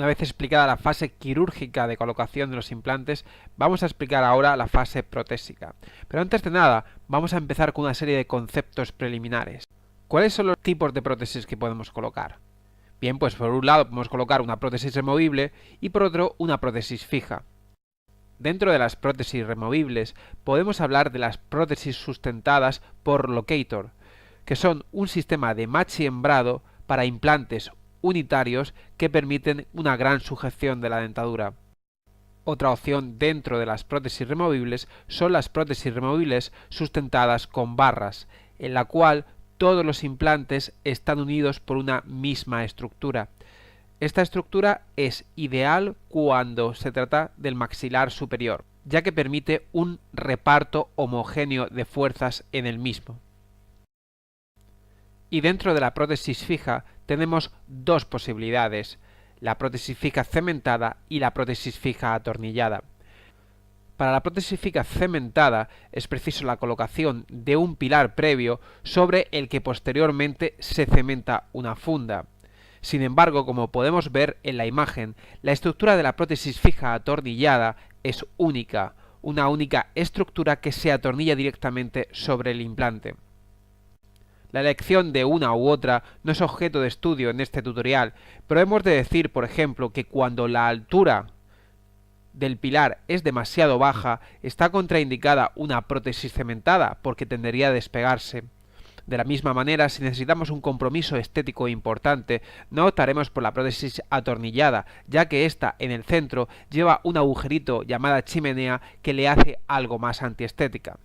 Una vez explicada la fase quirúrgica de colocación de los implantes, vamos a explicar ahora la fase protésica. Pero antes de nada, vamos a empezar con una serie de conceptos preliminares. ¿Cuáles son los tipos de prótesis que podemos colocar? Bien, pues por un lado podemos colocar una prótesis removible y por otro una prótesis fija. Dentro de las prótesis removibles podemos hablar de las prótesis sustentadas por locator, que son un sistema de machiembrado para implantes unitarios que permiten una gran sujeción de la dentadura. Otra opción dentro de las prótesis removibles son las prótesis removibles sustentadas con barras, en la cual todos los implantes están unidos por una misma estructura. Esta estructura es ideal cuando se trata del maxilar superior, ya que permite un reparto homogéneo de fuerzas en el mismo. Y dentro de la prótesis fija tenemos dos posibilidades, la prótesis fija cementada y la prótesis fija atornillada. Para la prótesis fija cementada es preciso la colocación de un pilar previo sobre el que posteriormente se cementa una funda. Sin embargo, como podemos ver en la imagen, la estructura de la prótesis fija atornillada es única, una única estructura que se atornilla directamente sobre el implante. La elección de una u otra no es objeto de estudio en este tutorial, pero hemos de decir, por ejemplo, que cuando la altura del pilar es demasiado baja, está contraindicada una prótesis cementada porque tendería a despegarse. De la misma manera, si necesitamos un compromiso estético importante, no optaremos por la prótesis atornillada, ya que ésta en el centro lleva un agujerito llamada chimenea que le hace algo más antiestética.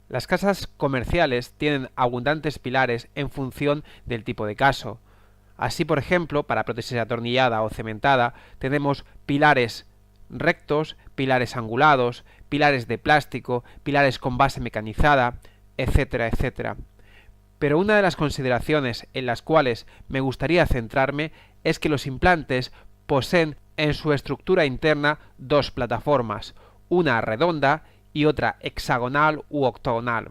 Las casas comerciales tienen abundantes pilares en función del tipo de caso. Así, por ejemplo, para prótesis atornillada o cementada, tenemos pilares rectos, pilares angulados, pilares de plástico, pilares con base mecanizada, etcétera, etcétera. Pero una de las consideraciones en las cuales me gustaría centrarme es que los implantes poseen en su estructura interna dos plataformas, una redonda y otra hexagonal u octogonal.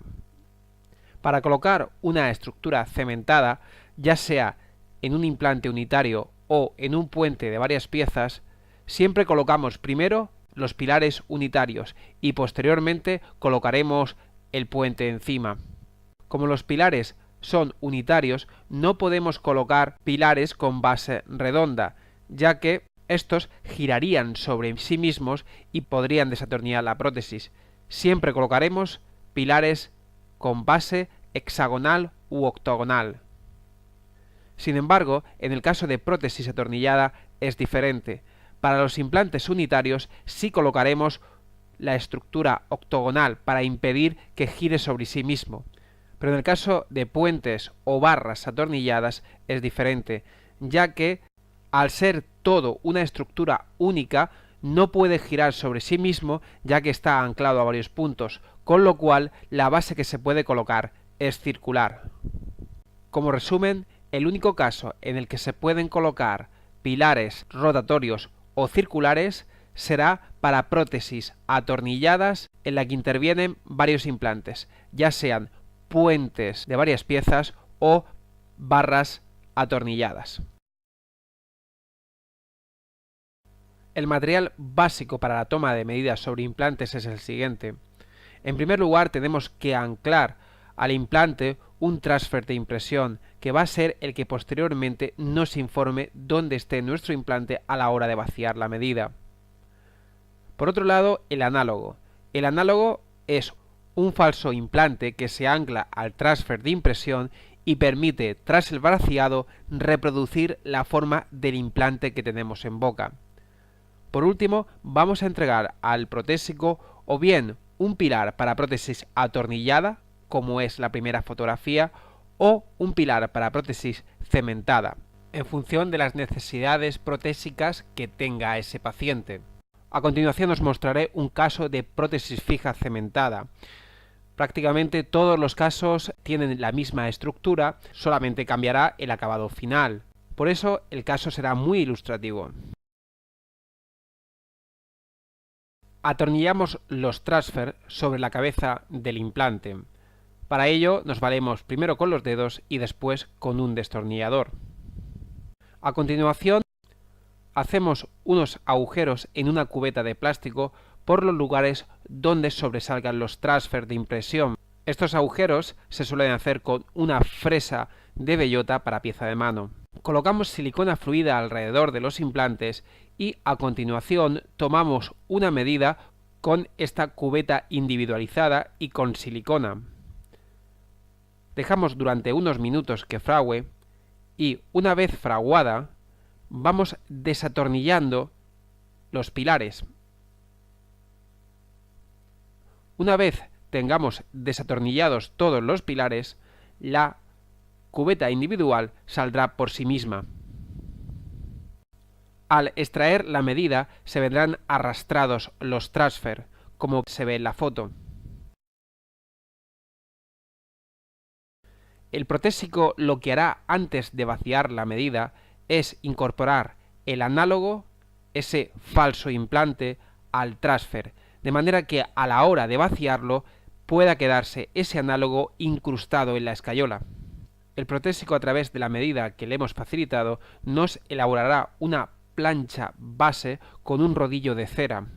Para colocar una estructura cementada, ya sea en un implante unitario o en un puente de varias piezas, siempre colocamos primero los pilares unitarios y posteriormente colocaremos el puente encima. Como los pilares son unitarios, no podemos colocar pilares con base redonda, ya que estos girarían sobre sí mismos y podrían desatornillar la prótesis. Siempre colocaremos pilares con base hexagonal u octogonal. Sin embargo, en el caso de prótesis atornillada es diferente. Para los implantes unitarios sí colocaremos la estructura octogonal para impedir que gire sobre sí mismo. Pero en el caso de puentes o barras atornilladas es diferente, ya que al ser todo una estructura única, no puede girar sobre sí mismo ya que está anclado a varios puntos, con lo cual la base que se puede colocar es circular. Como resumen, el único caso en el que se pueden colocar pilares rotatorios o circulares será para prótesis atornilladas en la que intervienen varios implantes, ya sean puentes de varias piezas o barras atornilladas. El material básico para la toma de medidas sobre implantes es el siguiente. En primer lugar, tenemos que anclar al implante un transfer de impresión, que va a ser el que posteriormente nos informe dónde esté nuestro implante a la hora de vaciar la medida. Por otro lado, el análogo. El análogo es un falso implante que se ancla al transfer de impresión y permite, tras el vaciado, reproducir la forma del implante que tenemos en boca. Por último, vamos a entregar al protésico o bien un pilar para prótesis atornillada, como es la primera fotografía, o un pilar para prótesis cementada, en función de las necesidades protésicas que tenga ese paciente. A continuación os mostraré un caso de prótesis fija cementada. Prácticamente todos los casos tienen la misma estructura, solamente cambiará el acabado final. Por eso el caso será muy ilustrativo. Atornillamos los transfer sobre la cabeza del implante. Para ello nos valemos primero con los dedos y después con un destornillador. A continuación, hacemos unos agujeros en una cubeta de plástico por los lugares donde sobresalgan los transfer de impresión. Estos agujeros se suelen hacer con una fresa de bellota para pieza de mano. Colocamos silicona fluida alrededor de los implantes y a continuación tomamos una medida con esta cubeta individualizada y con silicona. Dejamos durante unos minutos que fragüe y una vez fraguada vamos desatornillando los pilares. Una vez tengamos desatornillados todos los pilares, la cubeta individual saldrá por sí misma. Al extraer la medida se vendrán arrastrados los transfer, como se ve en la foto. El protésico lo que hará antes de vaciar la medida es incorporar el análogo, ese falso implante, al transfer, de manera que a la hora de vaciarlo pueda quedarse ese análogo incrustado en la escayola. El protésico, a través de la medida que le hemos facilitado, nos elaborará una plancha base con un rodillo de cera.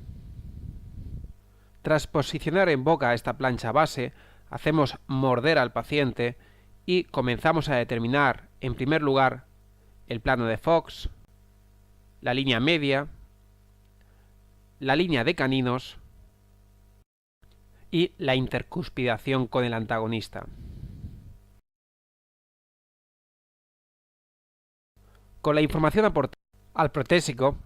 Tras posicionar en boca esta plancha base, hacemos morder al paciente y comenzamos a determinar, en primer lugar, el plano de Fox, la línea media, la línea de caninos y la intercuspidación con el antagonista. Con la información aportada al protésico,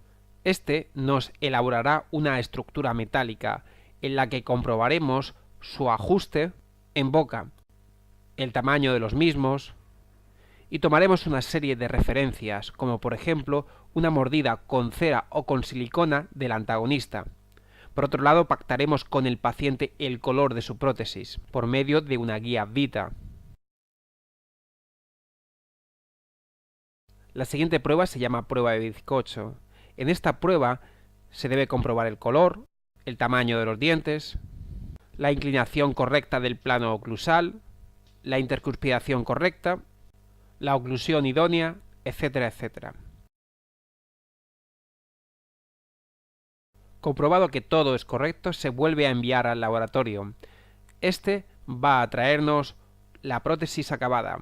este nos elaborará una estructura metálica en la que comprobaremos su ajuste en boca, el tamaño de los mismos, y tomaremos una serie de referencias, como por ejemplo una mordida con cera o con silicona del antagonista. Por otro lado, pactaremos con el paciente el color de su prótesis, por medio de una guía Vita. La siguiente prueba se llama prueba de bizcocho. En esta prueba se debe comprobar el color, el tamaño de los dientes, la inclinación correcta del plano oclusal, la intercuspidación correcta, la oclusión idónea, etcétera, etcétera. Comprobado que todo es correcto, se vuelve a enviar al laboratorio. Este va a traernos la prótesis acabada.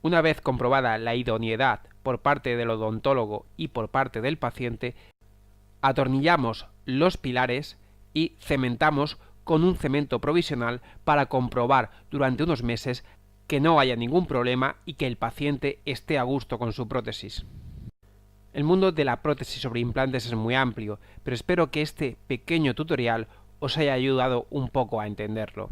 Una vez comprobada la idoneidad por parte del odontólogo y por parte del paciente, atornillamos los pilares y cementamos con un cemento provisional para comprobar durante unos meses que no haya ningún problema y que el paciente esté a gusto con su prótesis. El mundo de la prótesis sobre implantes es muy amplio, pero espero que este pequeño tutorial os haya ayudado un poco a entenderlo.